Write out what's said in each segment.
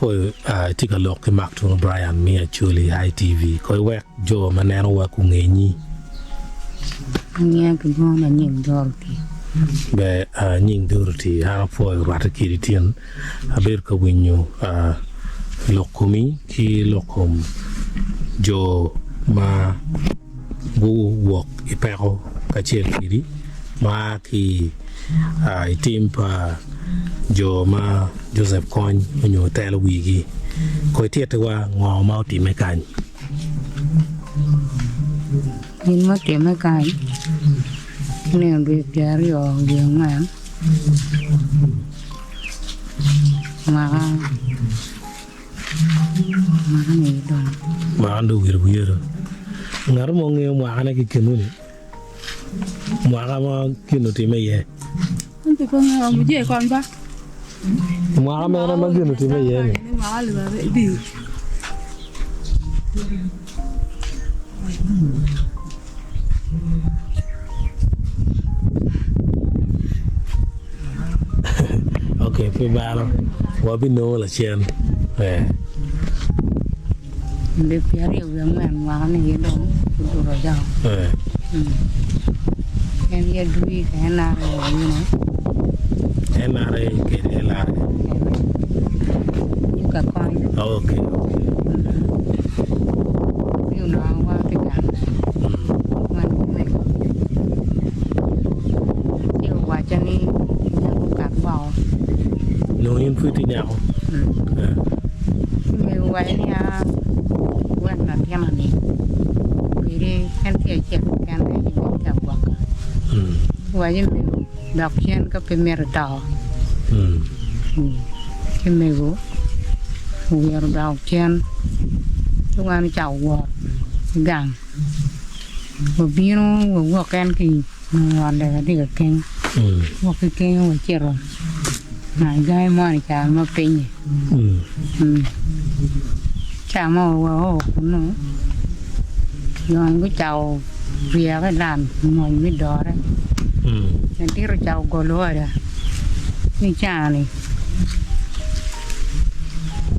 phôi chỉ có lộc cái mặc trong Brian Mia Julie ITV coi web jo mà nè nó qua cùng nghề nhi nghe cái ngon là nhìn rồi thì về nhìn được thì hàng phôi và cái kỳ tiền biết cái winyo lộc kumi khi lộc kom jo mà bu work ipero cái chuyện gì đi mà khi team jo ma Joseph Coin nyo tele wigi ko tiete wa ngo mau ti me kan nhìn mất tiền mấy cái nè việc giá rồi việc mà này đó ma andu wir ngar mo nge ma ana ki kenu ni ma ma kenu ti me ye thì con một gì con ba ma me na ma kenu ti me ye ni mà lừa vậy đi okay pe ba lo wa bi no la chen việc giá rồi việc mà này đó rồi đâu em giờ đuôi cái nào rồi như này NRA ke LRA như cả coi okay yêu nó qua cái cả mình này yêu qua cho nên nhau cả vào no yin fu ti nyao mình quay nha quen là cái này vì đi em thì chết cái này thì mình chào qua quay cho mình đọc trên cái primer tàu cái mình cũng vừa đọc trên lúc anh chào qua gàng vừa biết nó vừa quen thì hoàn để đi cái kênh một cái kênh mà chết rồi này gai mà này chả mà pin chả mà wow cũng nó rồi anh cứ chào về cái đàn ngồi mới đó đấy nên tí rồi chào cô lúa rồiนี่จ้านี่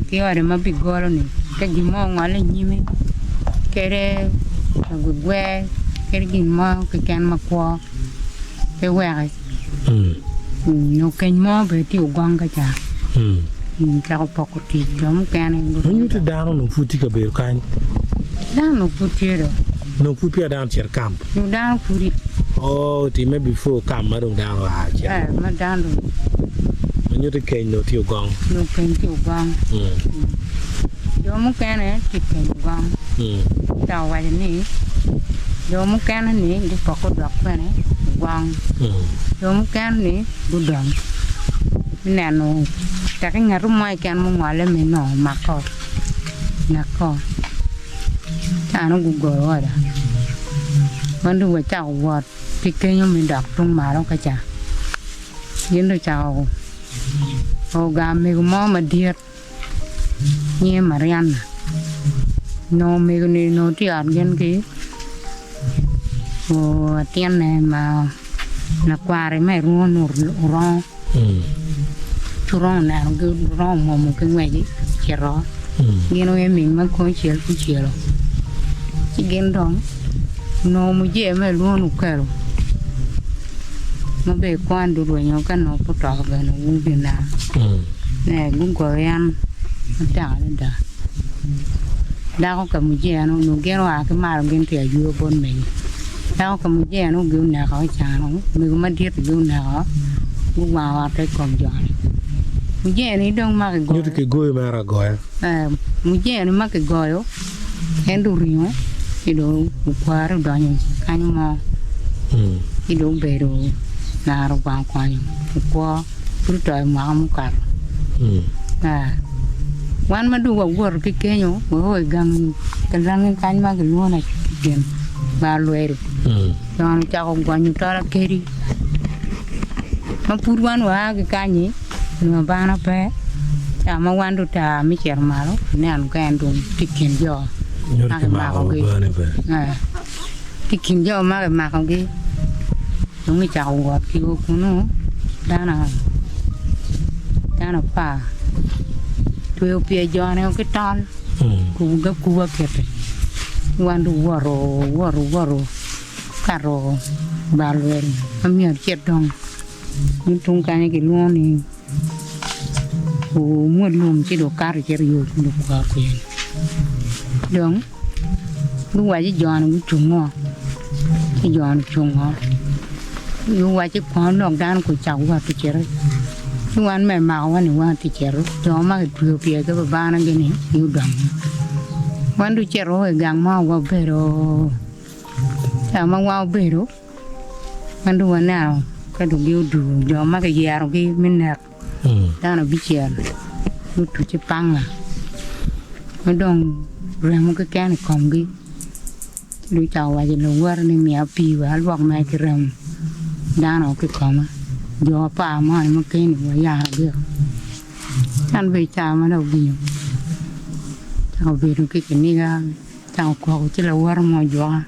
ที่ว่าเดี๋ยวมาปิดกอแล้วนี่ก็กินมองว่าเลยยิ้มแกได้กุดแหวแกได้กินมองก็แกนมากว่าไปแหวกนกกินมองไปที่อุกองก็จ้าเราปกติเราไม่แกนเอง มันอยู่ที่ดาวน้องพูดที่กระเบียร์กัน ด้านนกพูดเยอะ น้องพูดเพียดาวเชียร์กัม อยู่ด้านพูดโอ้ที่ไม่ before กัมมาตรงดาวหาเชียร์ มาด้านดูมันอยู่ที่เกณฑ์โนที่อุกองนกกินที่อุกองเดี๋ยวมุกแกนเนี่ยที่เกินอุกองเจ้าไว้นี่เดี๋ยวมุกแกนนี่ที่ปกติดอกไปเนี่ยอุกองเดี๋ยวมุกแกนนี่ดูดองแน่นอนแต่ก็งานรุ่มไม้แกนมึงว่าเลยไม่หนอมากก็นักก็ถ้าน้องกูกลัวว่ามันดูว่าเจ้าวัดที่เกยยังมีดอกตรงมาแล้วก็จะยินดีเจ้าโอกามีกูมอมาเดียดเนี่ยมาเรียนโนมีกูนี่โนที่อ่านกันกี่โอ้เตียนเนี่ยมานักว่าอะไรไม่รู้หนูร้องชุร้องเนี่ยก็ร้องมองกันไว้ดิเชียร์ร้องเนี่ยน้องเอ็มมิงมันคงเชียร์กูเชียร์หรอกที่เกณฑ์ร้องโนมุเย่ไม่รู้หนูแค่หรอกมาเบกวนดูด้วยnhauกันเนาะพวกเราแบบนู้นเป็นนะเนี่ยกุ้งกวยอันมันด่าเลยด่าเขากับมุเย่นู้นหนูแกว่าก็มาเราเกินเถี่ยอยู่บนmìnhด่าเขากับมุเย่นู้นกิ้วเนี่ยเขาจานนู้นมีก็มาเดียดกิ้วเนี่ยเขากุ้งมาว่าได้กองจานมุเย่นี่ดงมากกว่าอยู่ที่กุยมาระกอยมุเย่นี่มากกว่าอยู่เห็นดูริ้วที่ดูบุกว่าเราดอนยังกันมองที่ดูเบรูนาเราบางคนกลัวพูดใจมามุกัดวันมาดูว่าวัวรถเก๋งอยู่โอ้ยกันรังกันมากันล้วนเลยเกินบาลวยตอนเจ้าของกวนอยู่ตลาดเกรีมาพูดวันว่ากันนี่มาบ้านไปแต่มาวันดูตาไม่เชื่อมาแล้วเนี่ยอันกันดูติดกินเยอะมาเขากินติดกินเยอะมากเลยมาเขากินตรงนี้เจ้าวัดคิวคุณนู้ด้านน่ะป่า tuyo pia jone ke tal ku ga kete wandu waro karo balwel amir chetong ni tung kane ke luoni o mo lum chi do kar cher yo du ka ku dong lu wa ji jone ku chungo ji jone chungo lu wa ji kon nok dan ku chau wa tu cher wan mẹ màu anh wan thì chero cho mà cái điều kia cái bà nó cái này yêu đầm wan đôi chero cái gang mau qua bể rồi sao mà qua bể rồi wan đôi nào cái đồ yêu đủ cho mà cái gì rồi cái mình nè ta nó bị chèn lúc tụi chị băng à nó đông rồi một cái này còn cái đôi cháu vào thì lâu quá nên mẹ pi và luộc mẹ cái rầm đa nó cái còn mà do pa mà cái này ya được anh về cha mà đâu nhiều cháu về được cái này ra cháu có chỉ là war mà do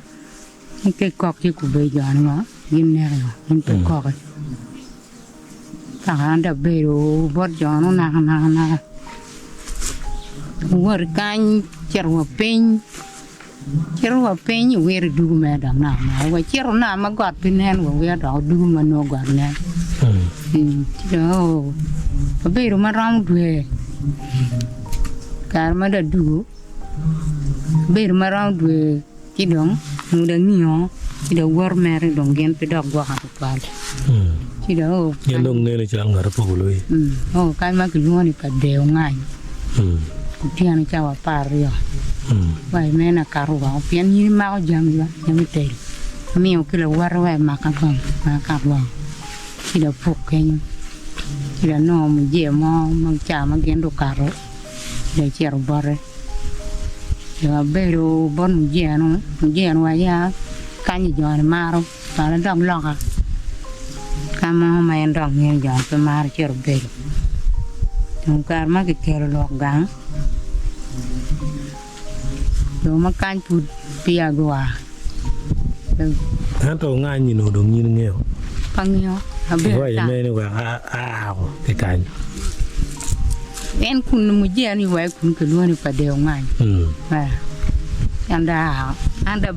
cái cọc chỉ của bây giờ nó nhìn nè mình phải cọc cả anh đã về rồi vót gió nó nặng war canh chèro pin nhiều về được mà đằng nào mà vậy chèro nào mà gọt pin hen của về đó được mà nó gọt nè đó bây giờ mà rong đuôi cả mà đã đủ bây giờ mà rong đuôi chỉ đóng nó đang nhiều chỉ đó war mẹ rồi đóng gen phải đọc qua học bài chỉ đó nhân đông nên là chẳng ngờ phụ lui cái mà cái luôn thì phải đều ngay thì anh cháu pa rồi vậy mẹ là caro vào phiền như mau jam tê miêu cái là war vậy mà cắt vào chỉ là phục cái chỉ là nó mình dễ mà chả mà gen đồ caro để chèo bờ rồi giờ bây giờ bọn dễ nó vậy á cái gì giờ mà rồi ta nó đong lọt à cái mà mày đong nghe giờ cái mà chèo bây giờ chúng ta mà cái chèo lọt gắng rồi mà can put pia goa hắn tàu ngay nhìn hồ đồng nhìn nghèo bằng nhau vậy mẹ nó bảo cái cảnh em cũng muốn gì anh vậy cũng cái luôn phải đều ngay anh đã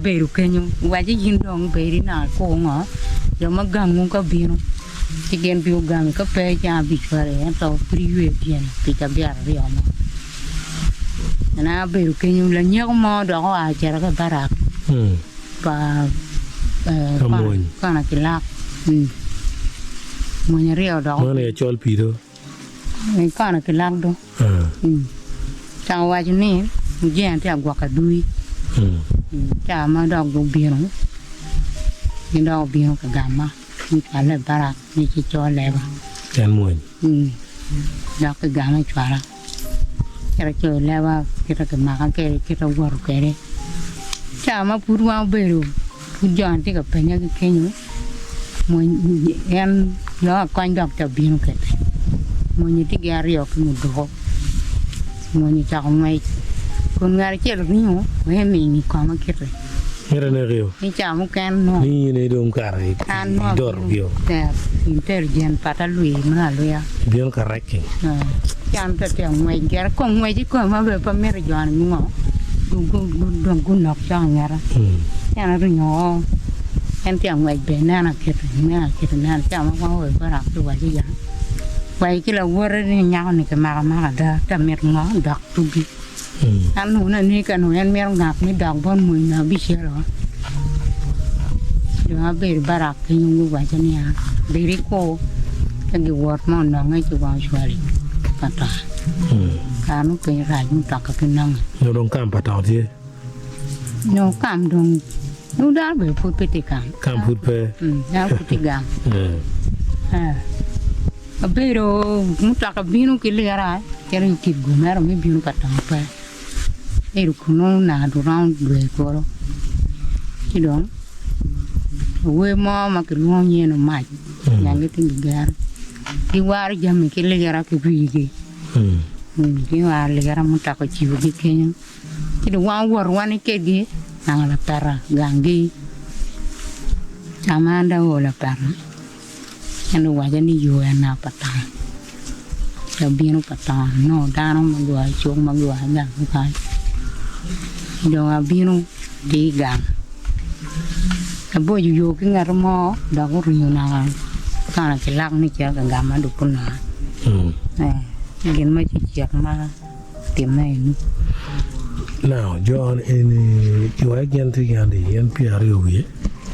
về được cái nhung vậy chứ nhìn đông về đi nào cô ngõ rồi mà gang cũng có biển chỉ cần biểu gang có phải cha bị phải anh tàu freeway biển thì cả biển rồi mà na về được cái nhung là nhớ mò đó à chả cái barak và con là cái lạc mua nhà riêu đó nó này cho pi thôi con là cái lạc đó sau vài chỗ này giang thì quạt cả đuôi chả mà đọc đồ biển cái đọc biển cả gam mà phải là barak như chỉ cho lẹ vào chăn muôn đọc cái gam này chả là cái chơi lẹ vào cái mà cái war cái đấy chả mà phun vào bể rồi phun giòn thì gặp phải những cái nhú mình em nó quanh đọc cho biển cái mình như cái gà riêu cái một đồ mình như chào ngay con gà chết rồi nhú với mình có mà kết rồi nghe ra riêuนี่จ่ามุกันเนาะ นี่ในดงการไอ้ดอร์บิโอ แต่อินเตอร์เจนปาตาลุยมาเลยอ่ะ บิโอการ์กิ้ง จานแต่แต่งวยแกก็งวยที่ก็มาแบบเมรจอนงอกูนอกจังงาจานรึงอแอนแต่งวยเบน่าน่ะเกิดน่ะจ่ามาว่าเว้ยบ่รักตัวที่ยังไว้ที่เราว่านี่ยาวนี่ก็มาดาแต่เมรงอดักตุบิอันนู้นนี่กันหนูอันเมรงักนี่ดักบ่มือนะบิเชหรอเดี๋ยวเบรบารักที่ยุงว่าจะเนี่ยเบริโกจะกี่วอร์มอนน้องให้จะวางช่วยปัตตาการนู้นเป็นรายมุ่งตักกับเป็นนั่ง เราดงกามปะตองที่ โนกามดงนู้นได้แบบพูดไปติกาม กามพูดไป ได้พูดติกามเบรมุ่งตักกับบินุกิเลอะไรจะเรื่องกิบกุมเราไม่บินุปัตตาไปรุคุณน้องนาดูร่างด้วยก็แล้วที่ดงเว้ยมาคือล้วนเย็นมาอย่างนี้ถึงเกลือที่ว่าจะมีกิเลสอะไรก็วิ่งที่ว่าเลกรามุตากจิวกิเองที่ดูว่าวันนี้เกิดกี่นางละปาระกังกี่จามันได้หัวละปาระฉันดูว่าจะนี่อยู่อันน่าปัตตา จะเบียนกับตาโน่ด้านมันด้วยช่วงมันด้วยอย่างไรเดี๋ยวเบียนดีกันแต่บ่อยู่ๆก็งานมอดอกก็อยู่นานการจะลักนี่เจ้ากันกามาดูปุ่นนะกินไม่จีเจียกมาเต็มเลย Now John ini you again to Gandhi and Pierre Yogi.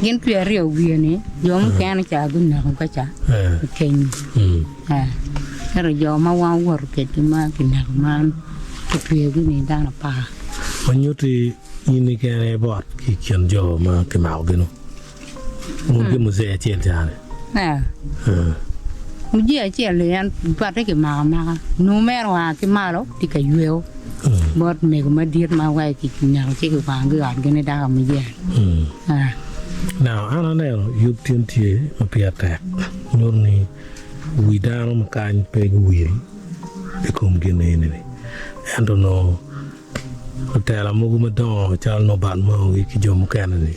ยินเปลี่ยนเรียวเวียนี่ยอมแกนจ่ากุนนะก็จ่าเก่งถ้าเรายอมมาว่าวัวเกิดมากินหนักมันจะเปลี่ยนกุนี่ด้านป่า มันยุติยินดีแค่ในบอดที่เขียนโจมาเก็บเอากันเนาะมึงก็มุเสียเจียนจานมุเจียเจียเลยอันปัดได้กี่มาโนแม่ว่ากี่มาแล้วที่ก็อยู่บอดเมก็มาเดียดมาไว้กี่อย่างที่คือฟังก็อ่านกันในด้านมุเจียNow I don't know you didn't hear a peer attack normally we down a kind peg wheel become guinea I don't know tell a movement don child no bad mo we ki jom canani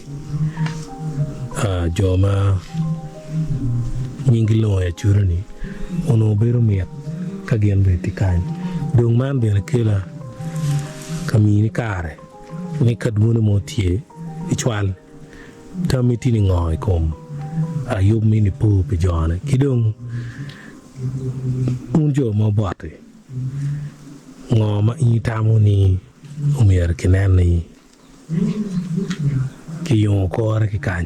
joma nyingilo ya churani ono bero miat kagen beti kan dong man be na kila kamini kare ni kadmuno mo tie ichwal tamiti ni ngoi kom ayub mini pu pe jona kidong unjo mo bote ngoma itamu ni umir kinan ni ki yung ko ra ki kan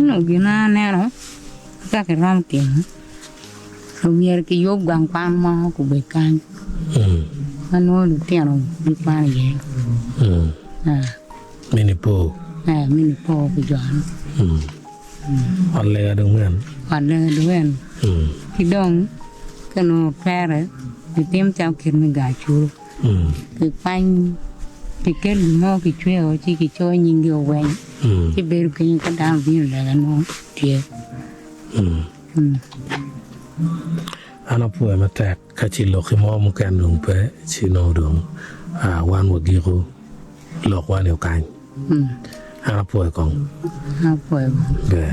no gina ne no ka ke ram tim umir ki yob gang pan ma ku be kan ano lu tiano di pan ye mini po pe jona alle ga dong men alle duen ki dong cái nó phe đấy thì tiêm chào kiến mình gà chú cái phanh cái mò cái chuối chỉ cái cho nhìn điều quen cái bề cái cái đào viên là nó thiệt ana po ma tak ka chi lo ki mo mu kan dong pe chi no dong wan wo gi ro lo kwa ne kan ana po kong ha po be